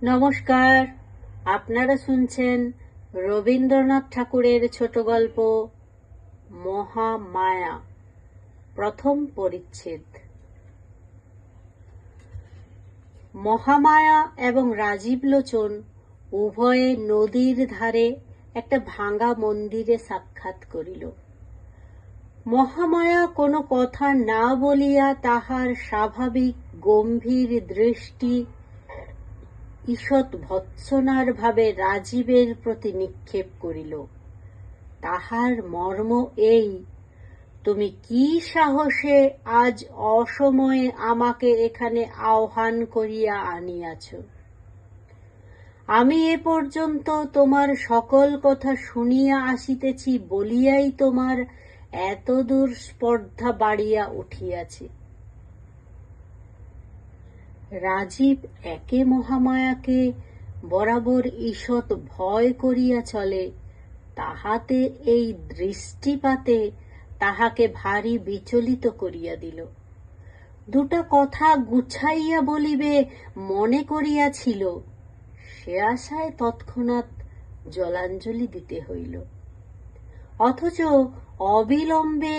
নমস্কার, আপনারা শুনছেন রবীন্দ্রনাথ ঠাকুরের ছোট গল্প মহামায়া, প্রথম পরিচ্ছেদ। মহামায়া এবং রাজীব লোচন উভয়ে নদীর ধারে একটা ভাঙা মন্দিরে সাক্ষাৎ করিল। মহামায়া কোনো কথা না বলিয়া তাহার স্বাভাবিক গম্ভীর দৃষ্টি ঈষৎ ভৎসনার ভাবে রাজীবের প্রতি নিক্ষেপ করিল। তাহার মর্ম এই, তুমি কি সাহসে আজ অসময়ে আমাকে এখানে আহ্বান করিয়া আনিয়াছ? আমি এ পর্যন্ত তোমার সকল কথা শুনিয়া আসিতেছি বলিয়াই তোমার এতদূর স্পর্ধা বাড়িয়া উঠিয়াছে। রাজীব একে মহামায়াকে বরাবর ঈষৎ ভয় করিয়া চলে, তাহাতে এই দৃষ্টিপাতে তাহাকে ভারী বিচলিত করিয়া দিল। দুটা কথা গুছাইয়া বলিবে মনে করিয়াছিল, সে আশায় তৎক্ষণাৎ জলাঞ্জলি দিতে হইল। অথচ অবিলম্বে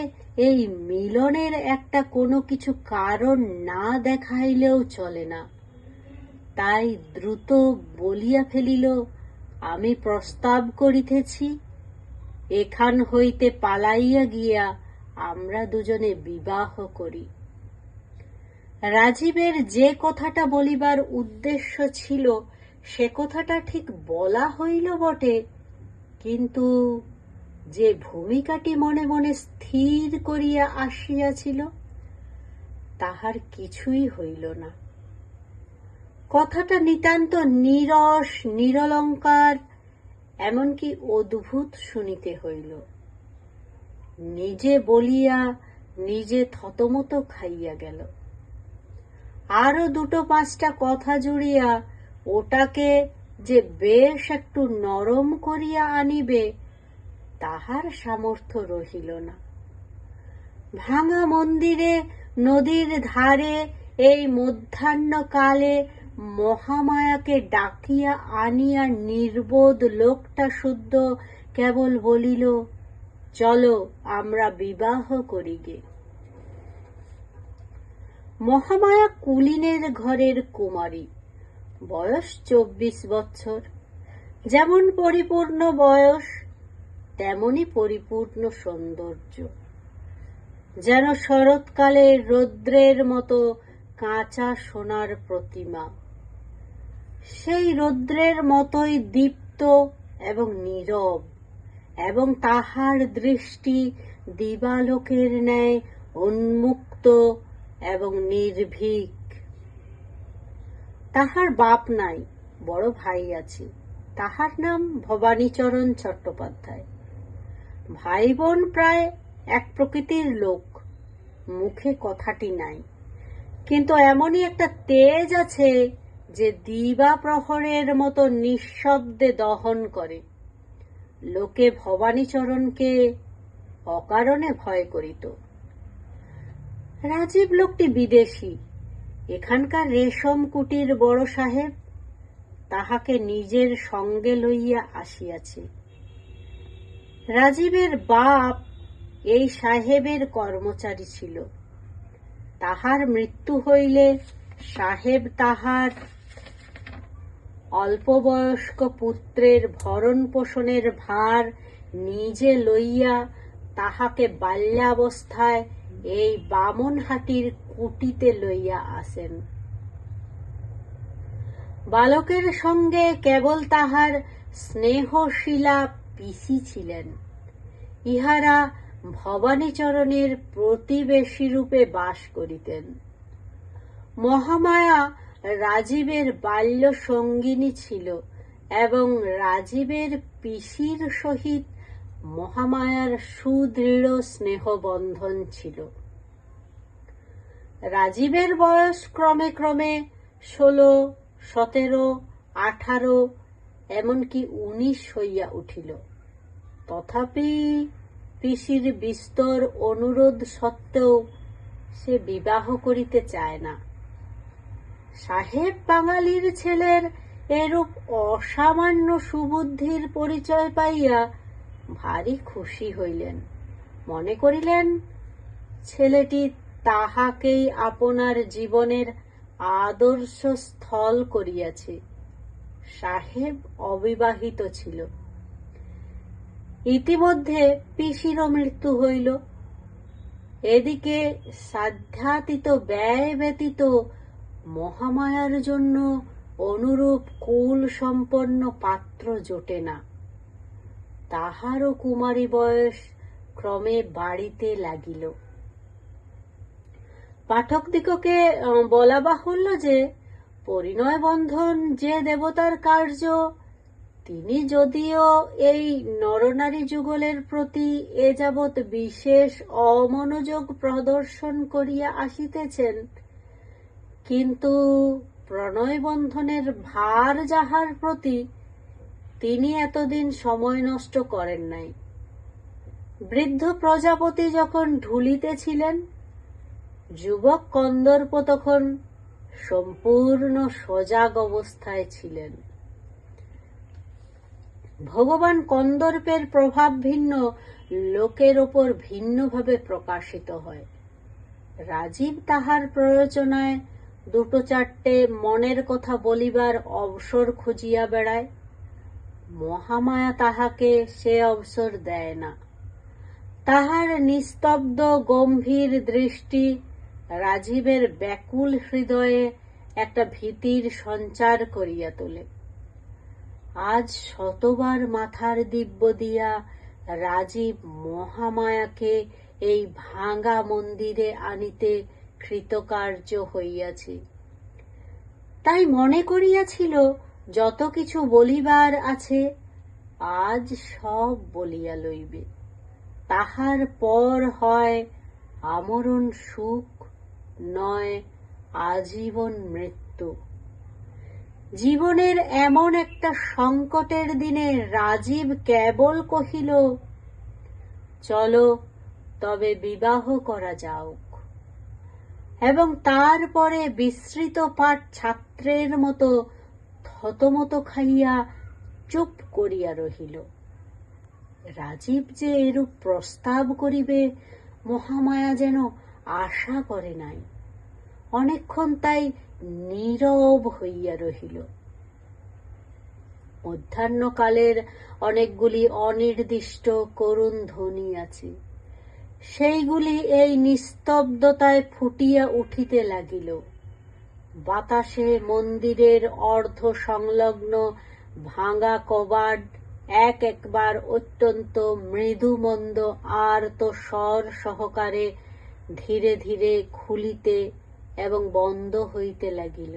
এই মিলনের একটা কোনো কিছু কারণ না দেখাইলেও চলে না। তাই দ্রুত বলিয়া ফেলিল, আমি প্রস্তাব করিতেছি, এখান হইতে পালাইয়া গিয়া আমরা দুজনে বিবাহ করি। রাজীবের যে কথাটা বলিবার উদ্দেশ্য ছিল সে কথাটা ঠিক বলা হইল বটে, কিন্তু যে ভূমিকাটি মনে মনে স্থির করিয়া আসিয়াছিল তাহার কিছুই হইল না। কথাটা নিতান্ত নীরস নিরলঙ্কার, এমনকি অদ্ভুত শুনিতে হইল। নিজে বলিয়া নিজে থতমত খাইয়া গেল। আরো দুটো পাঁচটা কথা জুড়িয়া ওটাকে যে বেশ একটু নরম করিয়া আনিবে তাহার সামর্থ্য রহিল না। ভাঙা মন্দিরে নদীর ধারে এই মধ্যাহ্নকালে মহামায়াকে ডাকিয়া আনিয়া নির্বোধ লোকটা শুদ্ধ কেবল বলিল, চলো আমরা বিবাহ করি গে। মহামায়া কুলীনের ঘরের কুমারী, বয়স 24 বৎসর। যেমন পরিপূর্ণ বয়স তেমনি পরিপূর্ণ সৌন্দর্য, যেন শরৎকালে রৌদ্রের মতো কাঁচা সোনার প্রতিমা। সেই রৌদ্রের মতোই দীপ্ত এবং নীরব, এবং তাহার দৃষ্টি দিবালোকের ন্যায় উন্মুক্ত এবং নির্ভীক। তাহার বাপ নাই, বড় ভাই আছে, তাহার নাম ভবানীচরণ চট্টোপাধ্যায়। ভাই বোন প্রায় এক প্রকৃতির লোক, মুখে কথাটি নাই, কিন্তু এমনই একটা তেজ আছে যে দিবা প্রহরের মতো নিঃশব্দে দহন করে। লোকে ভবানীচরণকে অকারণে ভয় করিত। রাজীব লোকটি বিদেশী, এখানকার রেশম কুটির বড় সাহেব তাহাকে নিজের সঙ্গে লইয়া আসিয়াছে। রাজীবের বাপ এই সাহেবের কর্মচারী ছিল। তাহার মৃত্যু হইলে সাহেব তাহার অল্পবয়স্ক পুত্রের ভরণ পোষণের ভার নিজে লইয়া তাহাকে বাল্যাবস্থায় এই বামনহাটির কুটিতে লইয়া আসেন। বালকের সঙ্গে কেবল তাহার স্নেহশীলা পিসি ছিলেন। ইহারা ভবানীচরণের প্রতিবেশী রূপে বাস করিতেন। মহামায়া রাজীবের বাল্য সঙ্গিনী ছিল এবং রাজীবের পিসির সহিত মহামায়ার সুদৃঢ় স্নেহবন্ধন ছিল। রাজীবের বয়স ক্রমে ক্রমে 16, 17, 18, এমনকি 19 হইয়া উঠিল। তথাপি পিসির বিস্তর অনুরোধ সত্ত্বেও সে বিবাহ করিতে চায় না। সাহেব বাঙালির ছেলের এরূপ অসামান্য সুবুদ্ধির পরিচয় পাইয়া ভারী খুশি হইলেন। মনে করিলেন ছেলেটি তাহাকেই আপনার জীবনের আদর্শ স্থল করিয়াছে। সাহেব অবিবাহিত ছিল। ইতিমধ্যে পিসিরও মৃত্যু হইল। এদিকে সাধ্যাতীত ব্যয় ব্যতীত মহামায়ার জন্য অনুরূপ কুল সম্পন্ন পাত্র জোটে না। তাহারও কুমারী বয়স ক্রমে বাড়িতে লাগিল। পাঠকদিগকে বলা বাহুল্য যে পরিণয় বন্ধন যে দেবতার কার্য, তিনি যদিও এই নরনারী যুগলের প্রতি এ যাবৎ বিশেষ অমনোযোগ প্রদর্শন করিয়া আসিতেছেন, কিন্তু প্রণয় বন্ধনের ভার যাহার প্রতি তিনি এতদিন সময় নষ্ট করেন নাই। বৃদ্ধ প্রজাপতি যখন ঢুলিতেছিলেন, যুবক কন্দর্প তখন সম্পূর্ণ সজাগ অবস্থায় ছিলেন। ভগবান কন্দর্পের প্রভাব ভিন্ন লোকের ওপর ভিন্নভাবে প্রকাশিত হয়। রাজীব তাহার প্ররোচনায় দুটো চারটে মনের কথা বলিবার অবসর খুঁজিয়া বেড়ায়। মহামায়া তাহাকে সে অবসর দেয় না। তাহার নিস্তব্ধ গম্ভীর দৃষ্টি রাজীবের ব্যাকুল হৃদয়ে একটা ভীতির সঞ্চার করিয়া তোলে। আজ শতবার মাথার দিব্য দিয়া রাজীব মহামায়াকে এই ভাঙা মন্দিরে আনিতে কৃতকার্য হইয়াছে। তাই মনে করিয়াছিল যত কিছু বলিবার আছে আজ সব বলিয়া লইবে। তাহার পর হয় আমরণ সুখ, নয় আজীবন মৃত্যু। জীবনের এমন একটা সংকটের দিনে রাজীব কেবল কহিল, চলো তবে বিবাহ করা যাওক, এবং তারপরে বিস্মৃত পাঠ ছাত্রের মতো থতমত খাইয়া চুপ করিয়া রহিল। রাজীব যে এরূপ প্রস্তাব করিবে মহামায়া যেন আশা করে নাই। অনেকক্ষণ তাই নীরব হইয়া রহিল। মধ্যাহ্নকালের অনেকগুলি অনির্দিষ্ট করুণ ধ্বনি আছে, সেইগুলি এই নিস্তব্ধতায় ফুটিয়া উঠিতে লাগিল। বাতাসে মন্দিরের অর্ধ সংলগ্ন ভাঙা কবাট একবার অত্যন্ত মৃদুমন্দ আর্ত স্বর সহকারে ধীরে ধীরে খুলিতে এবং বন্ধ হইতে লাগিল।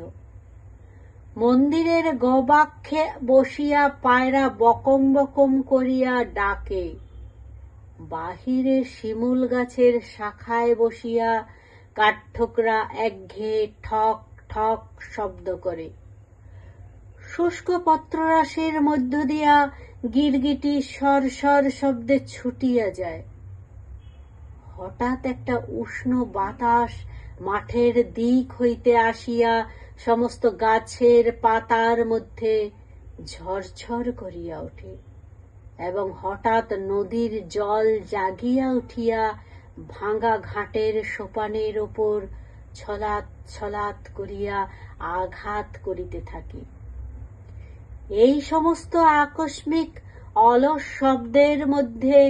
মন্দিরের গবাক্ষে বসিয়া পায়রা বকম বকম করিয়া ডাকে। বাহিরে শিমুল গাছের শাখায় বসিয়া কাঠঠোকরা একঘেয়ে ঠক ঠক শব্দ করে। শুষ্ক পত্ররাশির মধ্য দিয়া গিরগিটি সর সর শব্দে ছুটিয়া যায়। হঠাৎ একটা উষ্ণ বাতাস মাঠের দিক হইতে আসিয়া সমস্ত গাছের পাতার মধ্যে ঝরঝর করিয়া ওঠে, এবং হঠাৎ নদীর জল জাগিয়া উঠিয়া ভাঙা ঘাটের সোপানের ওপর ছলাৎ ছলাৎ করিয়া আঘাত করিতে থাকে। এই সমস্ত আকস্মিক অলস শব্দের মধ্যে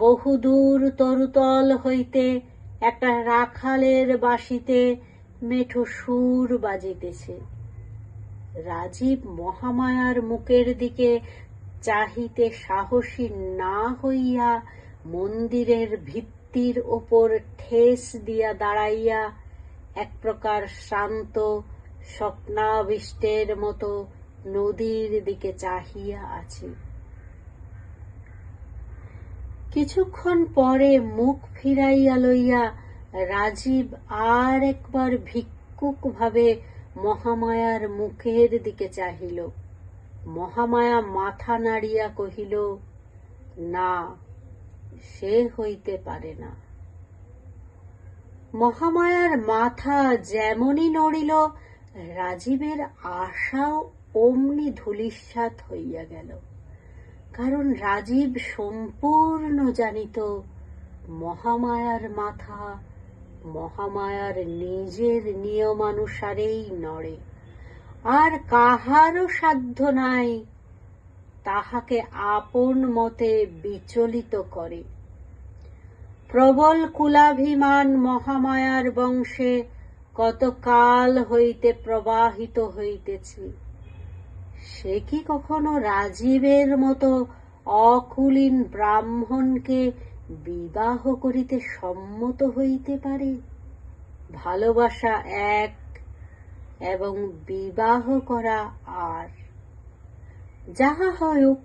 বহুদূর তরুতল হইতে একটা রাখালের বাঁশিতে মেঠো সুর বাজিতেছে। রাজীব মহামায়ার মুখের দিকে চাহিতে সাহসী না হইয়া মন্দিরের ভিত্তির ওপর ঠেস দিয়া দাঁড়াইয়া এক প্রকার শ্রান্ত স্বপ্নাবিষ্টের মতো নদীর দিকে চাহিয়া আছে। কিছুক্ষণ পরে মুখ ফিরাইয়া লইয়া রাজীব আর একবার ভিক্ষুক ভাবে মহামায়ার মুখের দিকে চাহিল। মহামায়া মাথা নাড়িয়া কহিল, না, সে হইতে পারে না। মহামায়ার মাথা যেমনই নড়িল, রাজীবের আশাও অমনি ধূলিসাৎ হইয়া গেল। কারণ রাজীব সম্পূর্ণ জানিত মহামায়ার মাথা মহামায়ার নিজের নিয়মানুসারেই নড়ে, আর কাহারও সাধ্য নাই তাহাকে আপন মতে বিচলিত করে। প্রবল কুলাভিমান মহামায়ার বংশে কত কাল হইতে প্রবাহিত হইতেছে, সে কি কখনো রাজীবের মতো অকুলীন ব্রাহ্মণকে বিবাহ করিতে সম্মত হইতে পারে? ভালোবাসা এক এবং বিবাহ করা আর। যাহা হউক,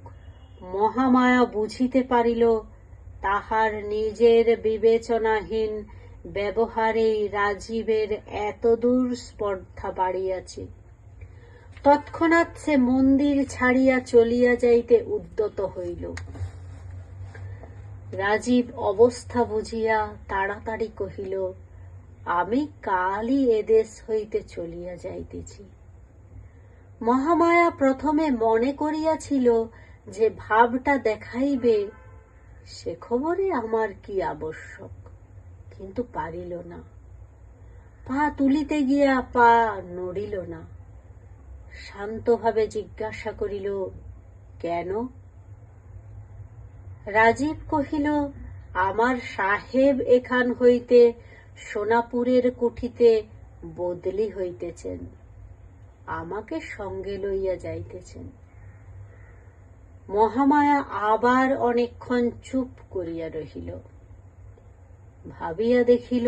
মহামায়া বুঝিতে পারিল তাহার নিজের বিবেচনাহীন ব্যবহারেই রাজীবের এতদূর স্পর্ধা বাড়িয়াছে। তৎক্ষণাৎ সে মন্দির ছাড়িয়া চলিয়া যাইতে উদ্যত হইল। রাজীব অবস্থা বুঝিয়া তাড়াতাড়ি কহিল, আমি কালই এদেশ হইতে চলিয়া যাইতেছি। মহামায়া প্রথমে মনে করিয়াছিল যে ভাবটা দেখাইবে, সে খবরে আমার কি আবশ্যক, কিন্তু পারিল না। পা তুলিতে গিয়া পা নড়িল না। শান্তভাবে জিজ্ঞাসা করিল, কেন? রাজীব কহিল, আমার সাহেব এখান হইতে সোনাপুরের কুঠিতে বদলি হইতেছেন, আমাকে সঙ্গে লইয়া যাইতেছেন। মহামায়া আবার অনেকক্ষণ চুপ করিয়া রহিল। ভাবিয়া দেখিল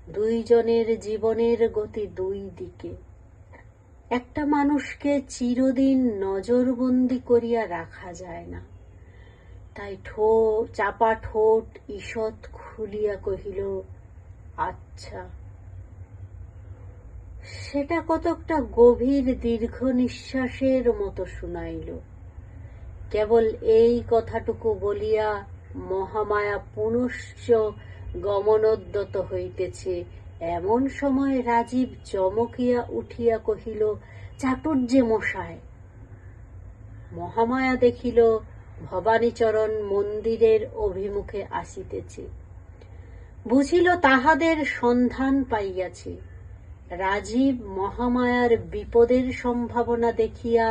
দুইজনের জীবনের গতি দুই দিকে। একটা মানুষকে চিরদিন নজরবন্দি করিয়া রাখা যায় না। তাই চাপা ঠোঁট ঈষৎ খুলিয়া কহিল, আচ্ছা। সেটা কতকটা গভীর দীর্ঘ নিঃশ্বাসের মতো শুনাইল। কেবল এই কথাটুকু বলিয়া মহামায়া পুনশ্চ গমনোদ্যত হইতেছে, এমন সময় রাজীব চমকিয়া উঠিয়া কহিল, চাটুর্যে মশায়। মহামায়া দেখিল ভবানীচরণ মন্দিরের অভিমুখে আসিতেছে। বুঝিল তাহাদের সন্ধান পাইয়াছে। রাজীব মহামায়ার বিপদের সম্ভাবনা দেখিয়া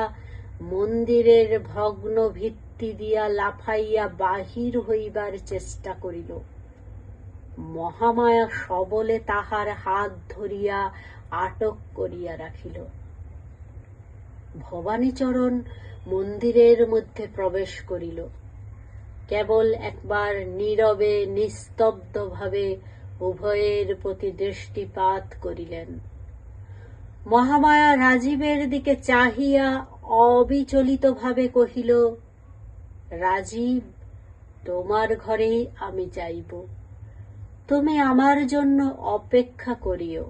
মন্দিরের ভগ্ন ভিত্তি দিয়া লাফাইয়া বাহির হইবার চেষ্টা করিল। মহামায়া সবলে তাহার হাত ধরিয়া আটক করিয়া রাখিল। ভবানীচরণ মন্দিরের মধ্যে প্রবেশ করিল। কেবল একবার নীরবে নিস্তব্ধভাবে উভয়ের প্রতি দৃষ্টিপাত করিলেন। মহামায়া রাজীবের দিকে চাহিয়া অবিচলিতভাবে কহিল, রাজীব, তোমার ঘরেই আমি যাইব, তুমি আমার জন্য অপেক্ষা করিও।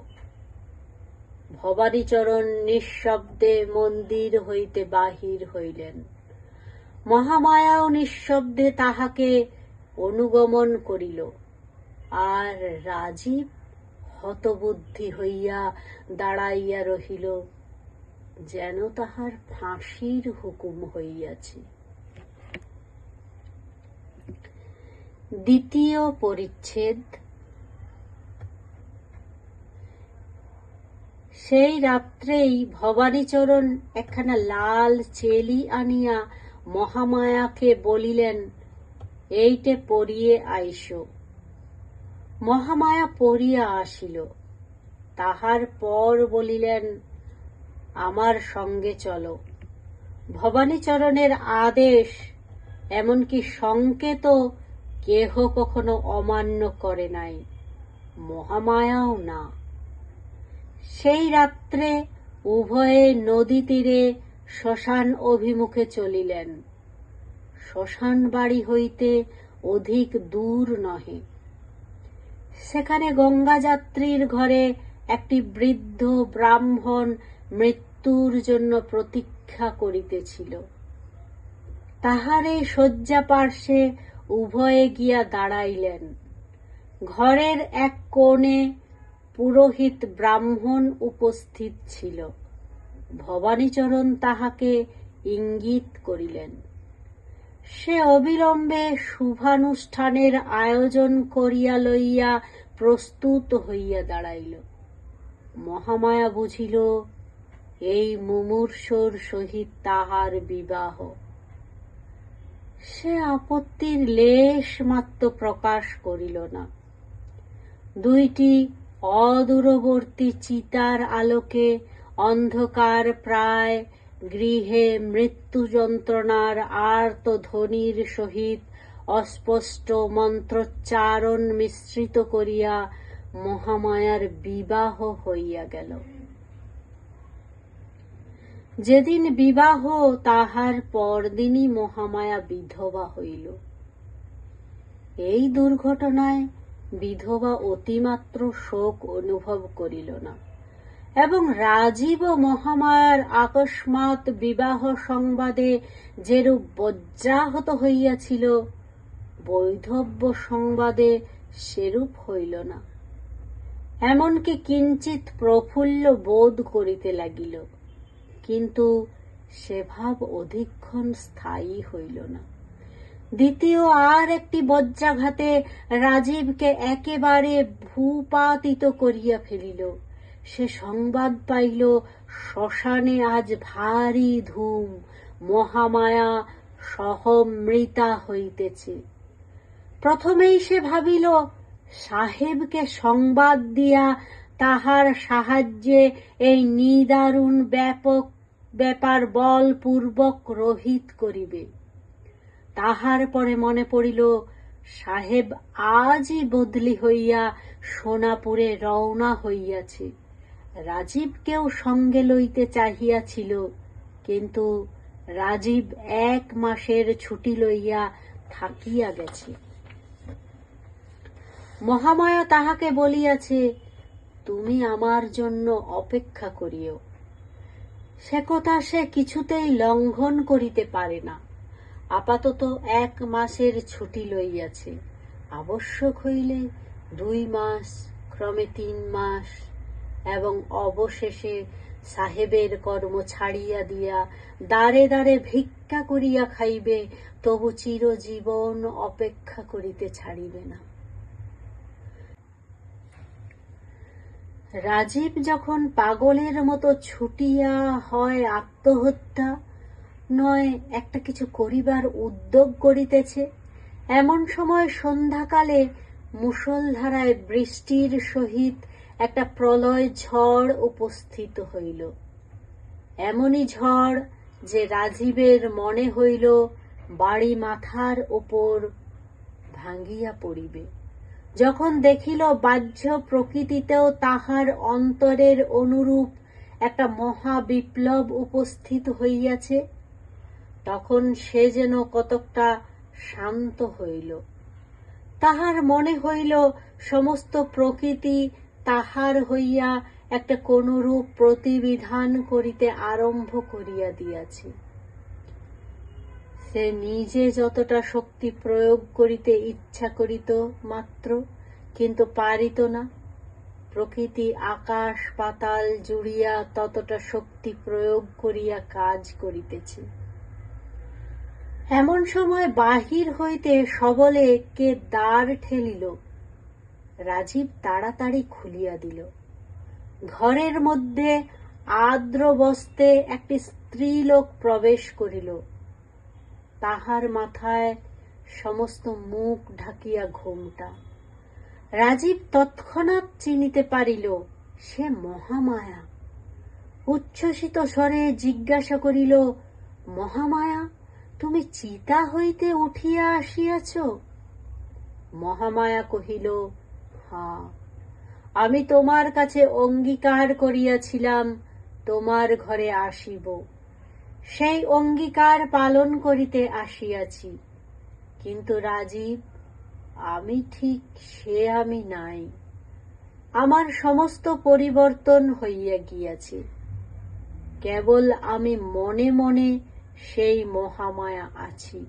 ভবানীচরণ নিঃশব্দে মন্দির হইতে বাহির হইলেন। মহামায়াও নিঃশব্দে তাহাকে অনুগমন করিল। আর রাজীব হতবুদ্ধি হইয়া দাঁড়াইয়া রহিল, যেন তাহার ফাঁসির হুকুম হইয়াছে। দ্বিতীয় পরিচ্ছেদ। সেই রাত্রেই ভবানীচরণ একখানা লাল চেলি আনিয়া মহামায়াকে বলিলেন, এইটে পরিয়ে আইসো। মহামায়া পরিয়া আসিল। তাহার পর বলিলেন, আমার সঙ্গে চলো। ভবানীচরণের আদেশ, এমনকি সংকেত কেহ কখনো অমান্য করে নাই, মহামায়াও না। সেই রাত্রে উভয়ে নদী তীরে শ্মশান অভিমুখে চলিলেন। শ্মশান বাড়ি হইতে অধিক দূর নহে। সেখানে গঙ্গাযাত্রীর ঘরে একটি বৃদ্ধ ব্রাহ্মণ মৃত্যুর জন্য প্রতীক্ষা করিতেছিল। তাহারে শয্যা পার্শ্বে উভয়ে গিয়া দাঁড়াইলেন। ঘরের এক কোণে পুরোহিত ব্রাহ্মণ উপস্থিত ছিল। ভবানীচরণ তাহাকে ইঙ্গিত করিলেন। সে অবিলম্বে শুভানুষ্ঠানের আয়োজন করিয়া লইয়া প্রস্তুত হইয়া দাঁড়াইল। মহামায়া বুঝিল এই মুমূর্ষুর সহিত তাহার বিবাহ। সে আপত্তির লেশ মাত্র প্রকাশ করিল না। দুইটি অদূরবর্তী চিতার আলোকে অন্ধকার প্রায় গৃহে মৃত্যু যন্ত্রণার আর্তধ্বনির সহিত অস্পষ্ট মন্ত্রোচ্চারণ মিশ্রিত করিয়া মহামায়ার বিবাহ হইয়া গেল। যেদিন বিবাহ তাহার পরদিনই মহামায়া বিধবা হইল। এই দুর্ঘটনায় বিধবা অতিমাত্র শোক অনুভব করিল না এবং রাজীব ও মহামায়ার আকস্মাৎ বিবাহ সংবাদে যেরূপ বজ্রাহত হইয়াছিল, বৈধব্য সংবাদে সেরূপ হইল না। এমনকি কিঞ্চিত প্রফুল্ল বোধ করিতে লাগিল, কিন্তু সে ভাব অধিকক্ষণ স্থায়ী হইল না। দ্বিতীয় আর একটি বজ্রাঘাতে রাজীবকে একেবারে ভূপাতিত করিয়া ফেলিল। সে সংবাদ পাইল শ্মশানে আজ ভারী ধুম, মহামায়া সহমৃতা হইতেছে। প্রথমেই সে ভাবিল সাহেবকে সংবাদ দিয়া তাহার সাহায্যে এই নিদারুণ ব্যাপার বলপূর্বক রহিত করিবে। তাহার পরে মনে পড়িল সাহেব আজই বদলি হইয়া সোনাপুরে রওনা হইয়াছে। রাজীবকেও সঙ্গে লইতে চাহিয়াছিল, কিন্তু রাজীব 1 মাসের ছুটি লইয়া থাকিয়া গেছে। মহামায়া তাহাকে বলিয়াছে, তুমি আমার জন্য অপেক্ষা করিও। সে কথা সে কিছুতেই লঙ্ঘন করিতে পারে না। আপাতত 1 মাসের ছুটি লইয়াছে, আবশ্যক হইলে 2 মাস, ক্রমে 3 মাস, এবং অবশেষে সাহেবের কর্ম ছাড়িয়া দিয়া দ্বারে দ্বারে ভিক্ষা করিয়া খাইবে, তবু চিরজীবন অপেক্ষা করিতে ছাড়িবে না। রাজীব যখন পাগলের মতো ছুটিয়া হয় আত্মহত্যা, নয় একটা কিছু করিবার উদ্যোগ করিতেছে, এমন সময় সন্ধ্যাকালে মুষলধারায় বৃষ্টির সহিত একটা প্রলয় ঝড় উপস্থিত হইল। এমনই ঝড় যে রাজীবের মনে হইল বাড়ি মাথার উপর ভাঙ্গিয়া পড়িবে। যখন দেখিল বাহ্য প্রকৃতিতেও তাহার অন্তরের অনুরূপ একটা মহা বিপ্লব উপস্থিত হইয়াছে, তখন সে যেন কতকটা শান্ত হইল। তাহার মনে হইল সমস্ত প্রকৃতি তাহার হইয়া একটা কোনরূপ প্রতিবিধান করিতে আরম্ভ করিয়া দিয়াছে। সে নিজে যতটা শক্তি প্রয়োগ করিতে ইচ্ছা করিত মাত্র, কিন্তু পারিত না। প্রকৃতি আকাশ পাতাল জুড়িয়া ততটা শক্তি প্রয়োগ করিয়া কাজ করিতেছে। এমন সময় বাহির হইতে সবলে কে দ্বার ঠেলিল। রাজীব তাড়াতাড়ি খুলিয়া দিল। ঘরের মধ্যে আর্দ্র বস্ত্রে একটি স্ত্রীলোক প্রবেশ করিল। তাহার মাথায় সমস্ত মুখ ঢাকিয়া ঘোমটা। রাজীব তৎক্ষণাৎ চিনিতে পারিল সে মহামায়া। উচ্ছ্বসিত স্বরে জিজ্ঞাসা করিল, মহামায়া, তুমি চিতা হইতে উঠিয়া আসিয়াছ? মহামায়া কহিল, হ্যাঁ, আমি তোমার কাছে অঙ্গীকার করিয়াছিলাম তোমার ঘরে আসিব। সেই অঙ্গীকার পালন করিতে আসিয়াছি। কিন্তু রাজীব, আমি ঠিক সে আমি নাই। আমার সমস্ত পরিবর্তন হইয়া গিয়াছে। কেবল আমি মনে মনে সেই মহামায়া আছি।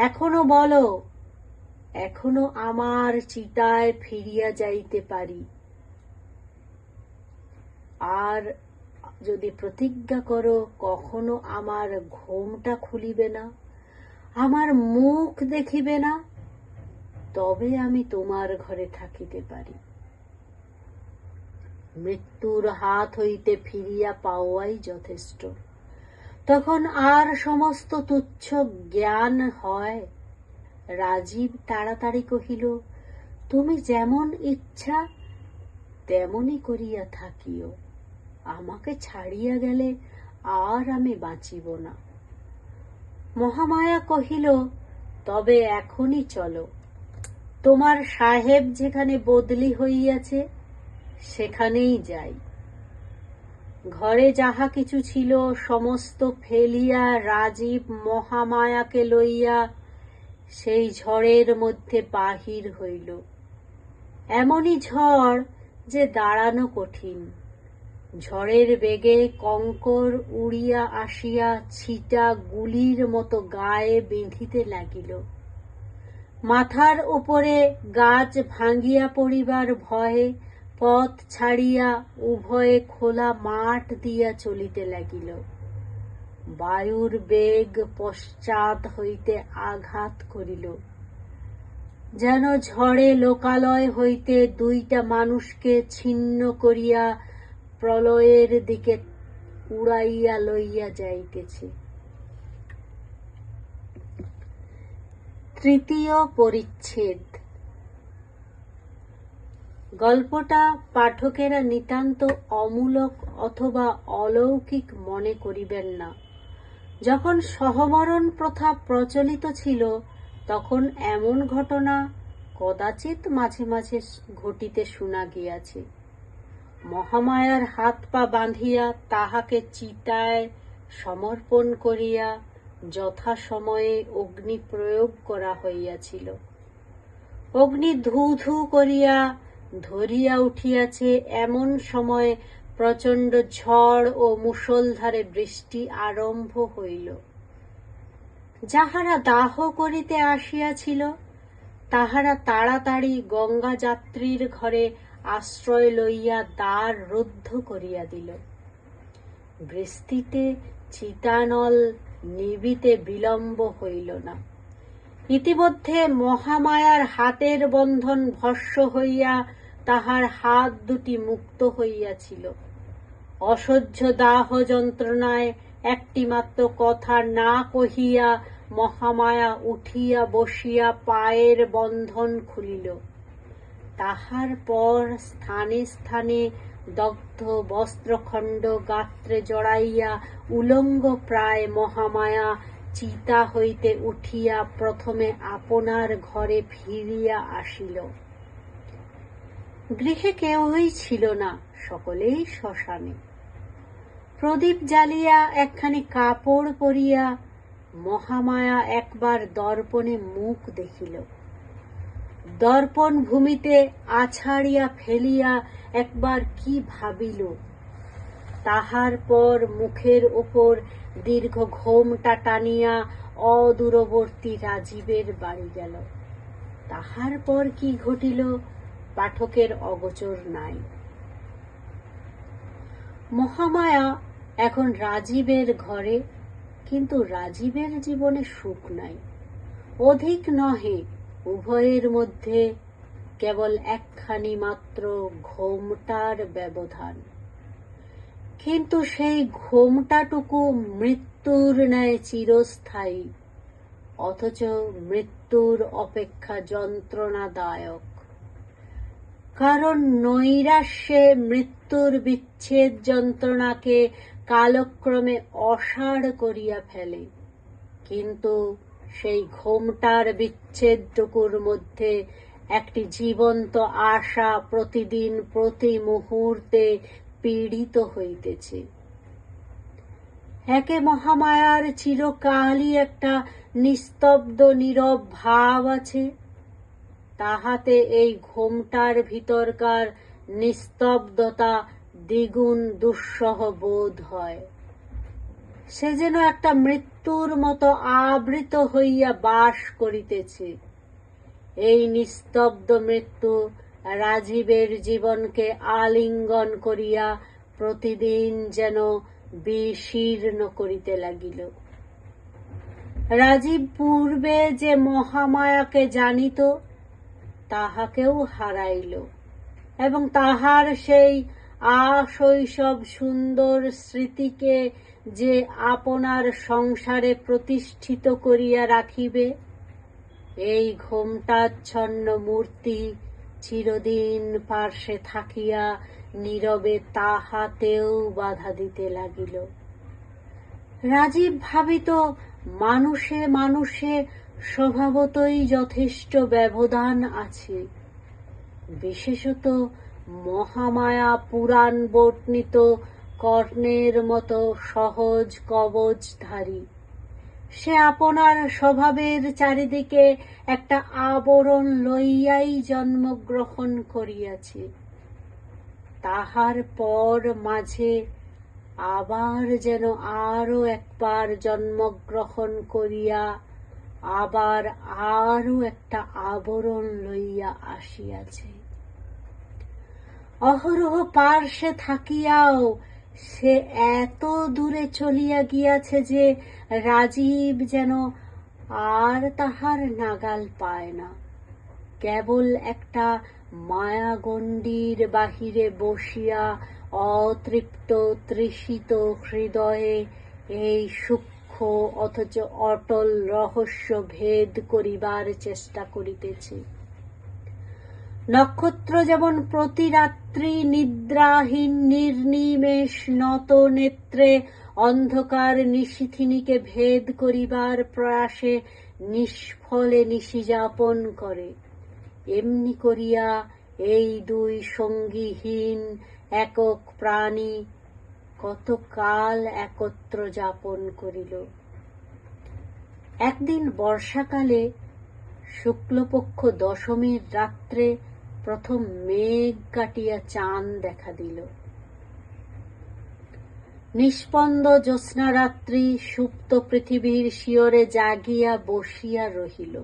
এখনো বলো, এখনো আমার চিতায় ফিরিয়া যাইতে পারি, আর যদি প্রতিজ্ঞা করো কখনো আমার ঘোমটা খুলিবে না, আমার মুখ দেখিবে না, তবে আমি তোমার ঘরে থাকিতে পারি। মৃত্যুর হাত হইতে ফিরিয়া পাওয়াই যথেষ্ট। তখন আর সমস্ত তুচ্ছ জ্ঞান হয়। রাজীব তাড়াতাড়ি কহিল, তুমি যেমন ইচ্ছা তেমনি করিয়া থাকিও, আমাকে ছাড়িয়া গেলে আর আমি বাঁচিব না। মহামায়া কহিল, তবে এখনই চলো, তোমার সাহেব যেখানে বদলি হইয়াছে সেখানেই যাই। ঘরে যাহা কিছু ছিল সমস্ত ফেলিয়া রাজীব মহামায়াকে লইয়া সেই ঝড়ের মধ্যে বাহির হইল। এমনই ঝড় যে দাঁড়ানো কঠিন। ঝড়ের বেগে কঙ্কর উড়িয়া আসিয়া ছিটা গুলির মতো গায়ে বিঁধিতে লাগিল। মাথার উপরে গাছ ভাঙ্গিয়া পড়িবার ভয়ে পথ ছাড়িয়া উভয়ে খোলা মাঠ দিয়া চলিতে লাগিল। বায়ুর বেগ পশ্চাৎ হইতে আঘাত করিল, যেন ঝড়ে লোকালয় হইতে দুইটা মানুষকে ছিন্ন করিয়া প্রলয়ের দিকে উড়াইয়া লইয়া যাইতেছে। তৃতীয় পরিচ্ছেদ। গল্পটা পাঠকেরা নিতান্ত অমূলক অথবা অলৌকিক মনে করিবেন না। যখন সহমরণ প্রথা প্রচলিত ছিল তখন এমন ঘটনা কদাচিৎ মাঝে মাঝে ঘটিতে শোনা গিয়াছে। মহামায়ার হাত পা বাঁধিয়া তাহাকে চিতায় সমর্পণ করিয়া যথাসময়ে অগ্নি প্রয়োগ করা হইয়াছিল। অগ্নি ধু ধু করিয়া ধরিয়া উঠিয়াছে এমন সময় প্রচণ্ড ঝড় ও মুষলধারে বৃষ্টি আরম্ভ হইল। যাহারা দাহ করিতে আসিয়াছিল তাহারা তাড়াতাড়ি গঙ্গা যাত্রীর ঘরে আশ্রয় লইয়া দ্বার রুদ্ধ করিয়া দিল। বৃষ্টিতে চিতানল নিবিতে বিলম্ব হইল না। ইতিমধ্যে মহামায়ার হাতের বন্ধন ভস্ম হইয়া তাহার হাত দুটি মুক্ত হইয়াছিল। অসহ্য দাহ যন্ত্রণায় একটিমাত্র কথা না কহিয়া মহামায়া উঠিয়া বসিয়া পায়ের বন্ধন খুলিল। তাহার পর স্থানে স্থানে দগ্ধ বস্ত্রখণ্ড গাত্রে জড়াইয়া উলঙ্গ প্রায় মহামায়া চিতা হইতে উঠিয়া প্রথমে আপনার ঘরে ফিরিয়া আসিল। গৃহে কেউই ছিল না, সকলেই শ্মশানে। প্রদীপ জ্বালিয়া একখানি কাপড় পরিয়া মহামায়া একবার দর্পণে মুখ দেখিল। দর্পণ ভূমিতে আছাড়িয়া ফেলিয়া একবার কি ভাবিল। তাহার পর মুখের ওপর দীর্ঘ ঘোমটা টানিয়া অদূরবর্তী রাজীবের বাড়ি গেল। তাহার পর কি ঘটিল পাঠকের অগোচর নাই। মহামায়া এখন রাজীবের ঘরে, কিন্তু রাজীবের জীবনে সুখ নাই। অধিক নহে, উভয়ের মধ্যে কেবল একখানি মাত্র ঘোমটার ব্যবধান। কিন্তু সেই ঘোমটাটুকু মৃত্যুর ন্যায় চিরস্থায়ী, অথচ মৃত্যুর অপেক্ষা যন্ত্রণাদায়ক। কারণ নৈরাশ্যে মৃত্যুর বিচ্ছেদ যন্ত্রণাকে কালক্রমে অসাড় করিয়া ফেলে, কিন্তু সেই ঘোমটার বিচ্ছেদটুকুর মধ্যে একটি জীবন্ত আশা প্রতিদিন প্রতি মুহূর্তে পীড়িত হইতেছে। একে মহামায়ার চিরকালই একটা নিস্তব্ধ নীরব ভাব আছে, তাহাতে এই ঘোমটার ভিতরকার নিস্তব্ধতা দ্বিগুণ দুঃসহ বোধ হয়। সে যেন একটা মৃত্যুর মতো আবৃত হইয়া বাস করিতেছে। এই নিস্তব্ধ মৃত্যু রাজীবের জীবনকে আলিঙ্গন করিয়া প্রতিদিন যেন বিশীর্ণ করিতে লাগিল। রাজীব পূর্বে যে মহামায়াকে জানিত তাহাকেও হারাইল, এবং তাহার সেই আশৈশব সুন্দর স্মৃতিকে যে আপনার সংসারে প্রতিষ্ঠিত করিয়া রাখিবে, এই ঘোমটাচ্ছন্ন মূর্তি চিরদিন পার্শ্বে থাকিয়া নীরবে তাহাতেও বাধা দিতে লাগিল। রাজীব ভাবিত, মানুষে মানুষে স্বভাবতই যথেষ্ট ব্যবধান আছে, বিশেষত মহামায়া পুরাণ বর্ণিত কর্ণের মতো সহজ কবচধারী। সে আপনার স্বভাবের চারিদিকে একটা আবরণ লইয়াই জন্মগ্রহণ করিয়াছে। তাহার পর মাঝে আবার যেন আরো একবার জন্মগ্রহণ করিয়া আবার আরো একটা আবরণ লইয়া আসিয়াছে। অহরহ পার্শ্বে থাকিয়াও সে এত দূরে চলিয়া গিয়াছে যে রাজীব যেন আর তাহার নাগাল পায় না। কেবল একটা মায়াগণ্ডির বাহিরে বসিয়া অতৃপ্ত তৃষিত হৃদয়ে এই সূক্ষ্ম অথচ অটল রহস্য ভেদ করিবার চেষ্টা করিতেছে। নক্ষত্র যেমন প্রতি রাত্রি নিদ্রাহীন নির্নিমেষ নত নেত্রে অন্ধকার নিশিথিনীকে ভেদ করিবার প্রয়াসে নিষ্ফলে নিশি যাপন করে, এমনি করিয়া এই দুই সঙ্গীহীন একক প্রাণী কতকাল একত্র যাপন করিল। একদিন বর্ষাকালে শুক্লপক্ষ দশমীর রাত্রে প্রথম মেঘ কাটিয়া চাঁদ দেখা দিল। নিষ্পন্দ জ্যোৎস্না রাত্রি সুপ্ত পৃথিবীর শিয়রে জাগিয়া বসিয়া রহিল।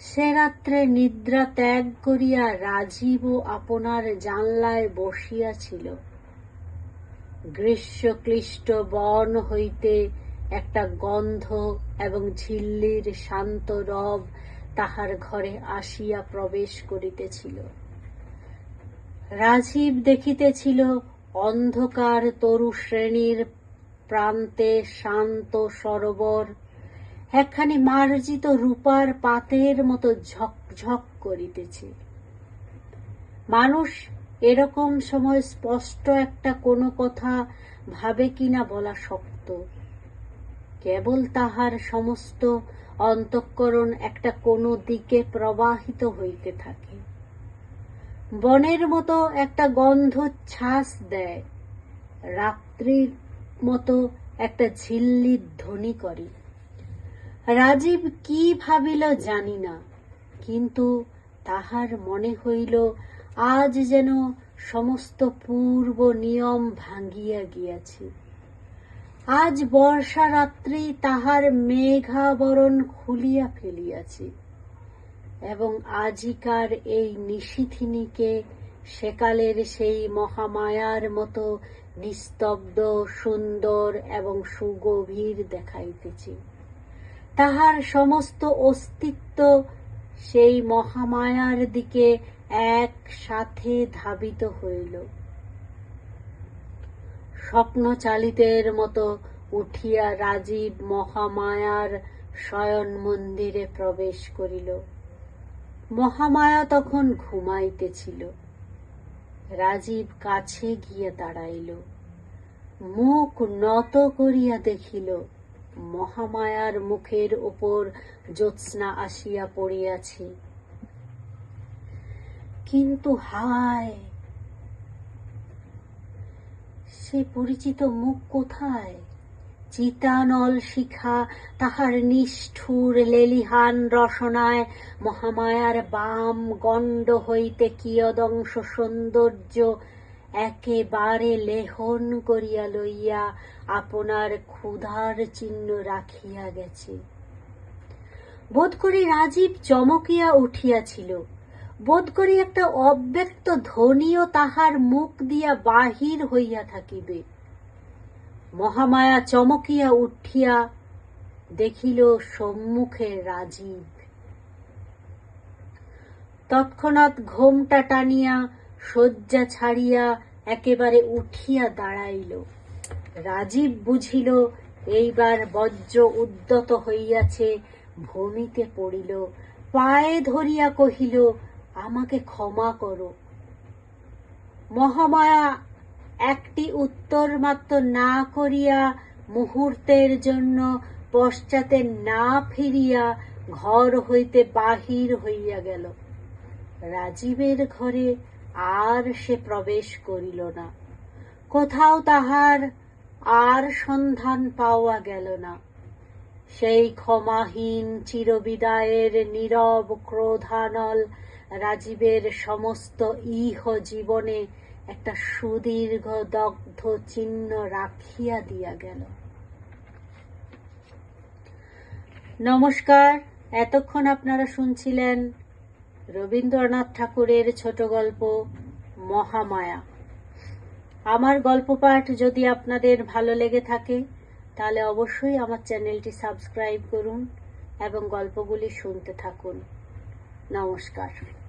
সে রাত্রে নিদ্রা ত্যাগ করিয়া রাজীবও আপনার জানলায় বসিয়াছিল। গ্রীষ্মক্লিষ্ট বন হইতে একটা গন্ধ এবং ঝিল্লির শান্ত রব তাহার ঘরে আসিয়া প্রবেশ করিতেছিল। রাজীব দেখিতেছিল অন্ধকার তরু শ্রেণীর প্রান্তে শান্ত সরোবর একখানি মার্জিত রূপার পাতের মতো ঝকঝক করিতেছে। মানুষ এরকম সময় স্পষ্ট একটা কোনো কথা ভাবে কিনা বলা শক্ত। কেবল তাহার সমস্ত অন্তঃকরণ একটা কোনো দিকে প্রবাহিত হইতে থাকে। বনের মতো একটা গন্ধ ছাস দেয়, রাত্রির মতো একটা ঝিল্লির ধ্বনি করে। রাজীব কি ভাবিল জানি না, কিন্তু তাহার মনে হইল আজ যেন সমস্ত পূর্ব নিয়ম ভাঙ্গিয়া গিয়াছে। আজ বর্ষা রাত্রি তাহার মেঘাবরণ খুলিয়া ফেলিয়াছে, এবং আজিকার এই নিশিথিনীকে সেকালের সেই মহামায়ার মতো নিস্তব্ধ, সুন্দর এবং সুগভীর দেখাইতেছে। তাহার সমস্ত অস্তিত্ব সেই মহামায়ার দিকে একসাথে ধাবিত হইল। স্বপ্নচালিতের মতো উঠিয়া রাজীব মহামায়ার শয়ন মন্দিরে প্রবেশ করিল। মহামায়া তখন ঘুমাইতেছিল। রাজীব কাছে গিয়া দাঁড়াইল, মুখ নত করিয়া দেখিল মহামায়ার মুখের উপর জ্যোৎস্না আসিয়া পড়িয়াছে। কিন্তু হায়, সে পরিচিত মুখ কোথায়? চিতানল শিখা তাহার নিষ্ঠুর লেলিহান রসনায় মহামায়ার বাম গণ্ড হইতে কিয়দংশ সৌন্দর্য একেবারে লেহন করিয়া লইয়া আপনার ক্ষুধার চিহ্ন রাখিয়া গেছে। বোধ করি রাজীব চমকিয়া উঠিয়াছিল। বোধ করি একটা অব্যক্ত ধ্বনিও তাহার মুখ দিয়া বাহির হইয়া থাকিবে। মহামায়া চমকিয়া উঠিয়া দেখিল সম্মুখে রাজীব। তৎক্ষণাৎ ঘোমটা টানিয়া শয্যা ছাড়িয়া একেবারে উঠিয়া দাঁড়াইল। রাজীব বুঝিল এইবার বজ্র উদ্যত হইয়াছে, ভূমিতে পড়িল, পায়ে ধরিয়া কহিল, আমাকে ক্ষমা করো। মহামায়া একটি উত্তর মাত্র না করিয়া মুহূর্তের জন্য পশ্চাতে না ফিরিয়া ঘর হইতে বাহির হইয়া গেল। রাজীবের ঘরে আর সে প্রবেশ করিল না। কোথাও তাহার আর সন্ধান পাওয়া গেল না। সেই ক্ষমাহীন চিরবিদায়ের নীরব ক্রোধানল রাজীবের সমস্ত ইহ জীবনে একটা সুদীর্ঘ দগ্ধ চিহ্ন রাখিয়া দিয়া গেল। নমস্কার, এতক্ষণ আপনারা শুনছিলেন রবীন্দ্রনাথ ঠাকুরের ছোট গল্প মহামায়া। আমার গল্প পাঠ যদি আপনাদের ভালো লেগে থাকে তাহলে অবশ্যই আমার চ্যানেলটি সাবস্ক্রাইব করুন এবং গল্পগুলি শুনতে থাকুন। নমস্কার।